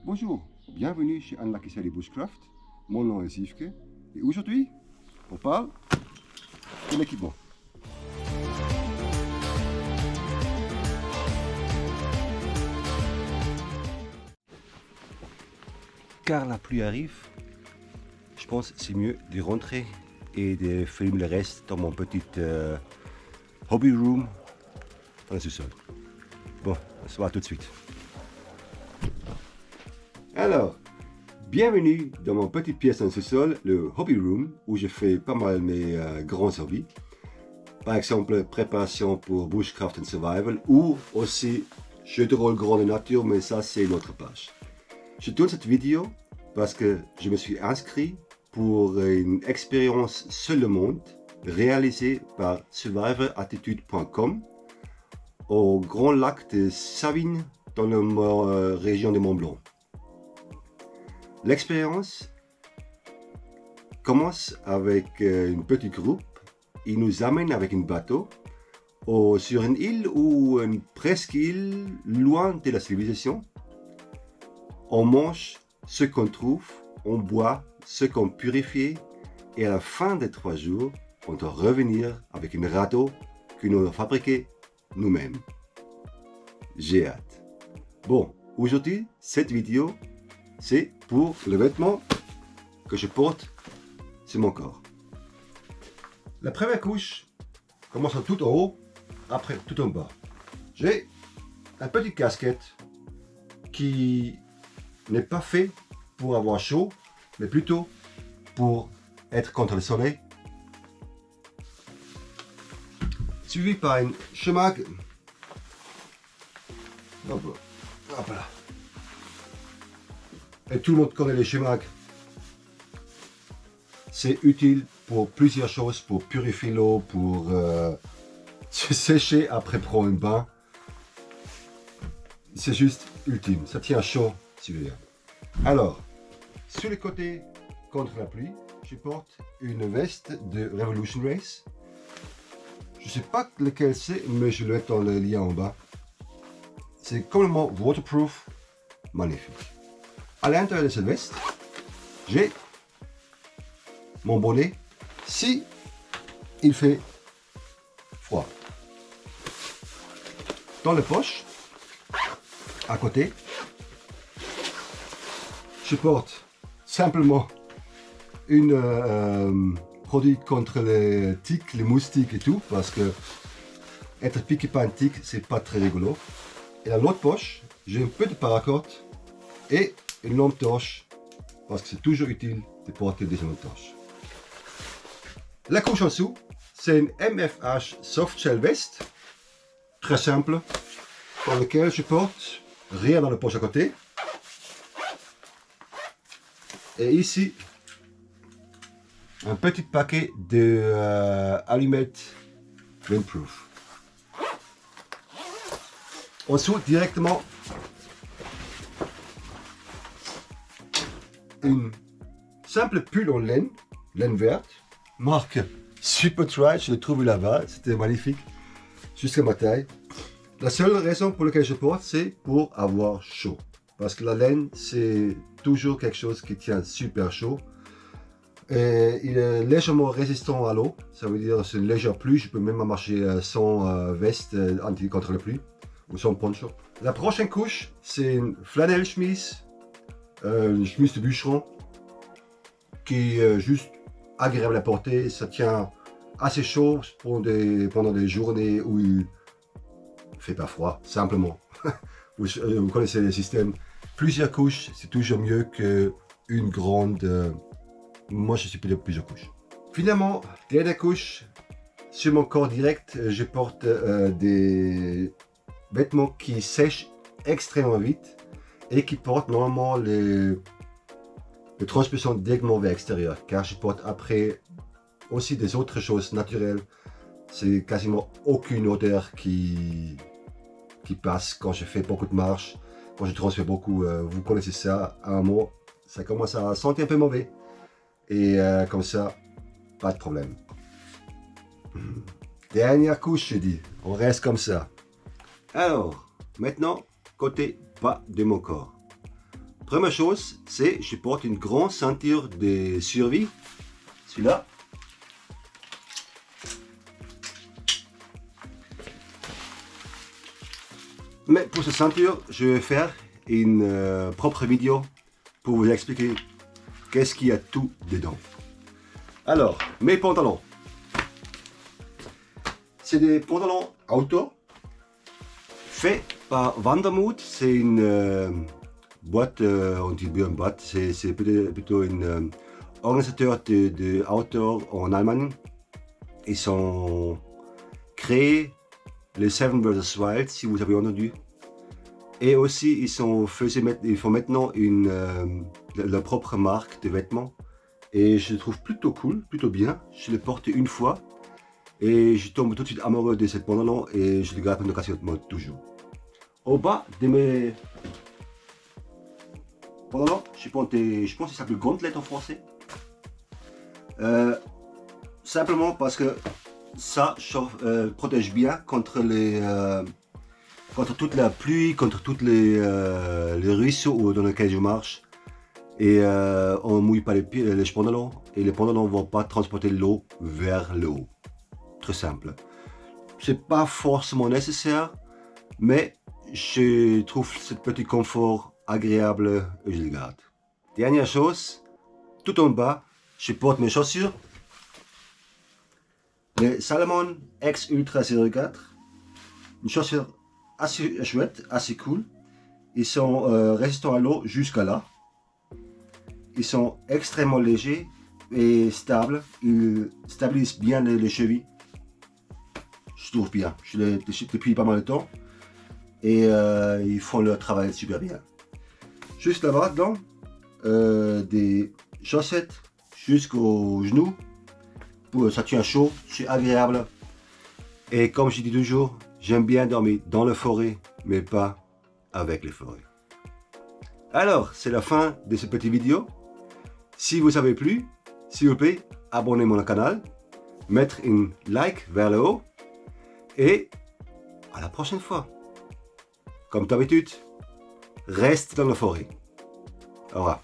Bonjour, bienvenue chez Unlucky Sally Bushcraft. Mon nom est Yveske et aujourd'hui, on parle de l'équipement. Car la pluie arrive, je pense que c'est mieux de rentrer et de filmer le reste dans mon petit hobby room dans le sous-sol. Bon, on se voit tout de suite. Alors, bienvenue dans mon petite pièce dans le sous-sol, le hobby room, où je fais pas mal mes grands hobbies. Par exemple, préparation pour Bushcraft and Survival ou aussi jeux de rôle grande nature, mais ça c'est notre page. Je tourne cette vidéo parce que je me suis inscrit pour une expérience sur le monde réalisée par survivalattitude.com au grand lac de Savines dans la région de Mont-Blanc. L'expérience commence avec un petit groupe. Il nous amène avec un bateau sur une île ou une presqu'île loin de la civilisation. On mange ce qu'on trouve, on boit ce qu'on purifie et à la fin des 3 jours, on doit revenir avec un radeau que nous avons fabriqué nous-mêmes. J'ai hâte. Bon, aujourd'hui, cette vidéo, c'est pour le vêtement que je porte sur mon corps. La première couche commence tout en haut, après tout en bas. J'ai un petit casquette qui n'est pas fait pour avoir chaud, mais plutôt pour être contre le soleil. Suivi par une chemag. Hop là. Et tout le monde connaît les chemags. C'est utile pour plusieurs choses, pour purifier l'eau, pour se sécher après prendre un bain. C'est juste ultime, ça tient chaud si vous voulez. Alors, sur le côté contre la pluie, je porte une veste de Revolution Race. Je ne sais pas lequel c'est, mais je le mets dans le lien en bas. C'est complètement waterproof, magnifique. À l'intérieur de cette veste, j'ai mon bonnet si il fait froid. Dans les poches, à côté, je porte simplement une produit contre les tiques, les moustiques et tout, parce que être piqué par un tique, c'est pas très rigolo. Et dans l'autre poche, j'ai un peu de paracord et une lampe torche, parce que c'est toujours utile de porter des lampes torches. La couche en dessous, c'est une MFH Soft Shell Vest, très simple, dans laquelle je porte rien dans la poche à côté. Et ici, un petit paquet de allumettes windproof. En dessous, directement, une simple pull en laine verte, marque Super Try, je l'ai trouvé là-bas, c'était magnifique, jusqu'à ma taille. La seule raison pour laquelle je porte, c'est pour avoir chaud. Parce que la laine, c'est toujours quelque chose qui tient super chaud. Et il est légèrement résistant à l'eau, ça veut dire c'est une légère pluie, je peux même marcher sans veste anti contre la pluie, ou sans poncho. La prochaine couche, c'est une flanelle chemise, une chemise de bûcheron, qui est juste agréable à porter, ça tient assez chaud pendant des journées où il fait pas froid, simplement. Vous connaissez le système, plusieurs couches, c'est toujours mieux qu'une grande... moi je suis plutôt plusieurs couches. Finalement, dernière couche, sur mon corps direct, je porte des vêtements qui sèchent extrêmement vite et qui portent normalement le transmission directement vers l'extérieur, car je porte après aussi des autres choses naturelles. C'est quasiment aucune odeur qui passe quand je fais beaucoup de marches, quand je transfère beaucoup. Vous connaissez ça, à un moment, ça commence à sentir un peu mauvais. Et comme ça, pas de problème. Dernière couche, je dis, on reste comme ça. Alors, maintenant, côté bas de mon corps. Première chose, c'est je porte une grande ceinture de survie. Celui-là. Mais pour cette ceinture, je vais faire une propre vidéo pour vous expliquer qu'est-ce qu'il y a tout dedans. Alors, mes pantalons. C'est des pantalons outdoor faits par Vandermood. C'est une boîte, on dit bien boîte, c'est plutôt un organisateur de outdoor en Allemagne. Ils ont créé les Seven vs Wild, si vous avez entendu. Et aussi, ils font maintenant leur propre marque de vêtements. Et je le trouve plutôt cool, plutôt bien. Je l'ai porté une fois. Et je tombe tout de suite amoureux de cette pantalon et je le garde en occasion toujours. Au bas de mes pantalons, je pense que ça s'appelle gantelet en français. Simplement parce que ça protège bien contre toute la pluie, contre tous les ruisseaux dans lesquels je marche. Et on ne mouille pas les pantalons et les pantalons ne vont pas transporter l'eau vers le haut. Très simple. C'est pas forcément nécessaire, mais je trouve ce petit confort agréable et je le garde. Dernière chose, tout en bas, je porte mes chaussures. Les Salomon X Ultra 04. Une chaussure assez chouette, assez cool. Ils sont résistants à l'eau jusqu'à là. Ils sont extrêmement légers et stables. Ils stabilisent bien les chevilles. Je trouve bien. Je les depuis pas mal de temps. Et ils font leur travail super bien. Juste là-bas, dedans, des chaussettes jusqu'aux genoux. Ça tient chaud, c'est agréable. Et comme je dis toujours, j'aime bien dormir dans la forêt, mais pas avec les forêts. Alors, c'est la fin de cette petite vidéo. Si vous avez plu, s'il vous plaît, abonnez-vous au canal, mettre un like vers le haut et à la prochaine fois. Comme d'habitude, reste dans la forêt. Au revoir.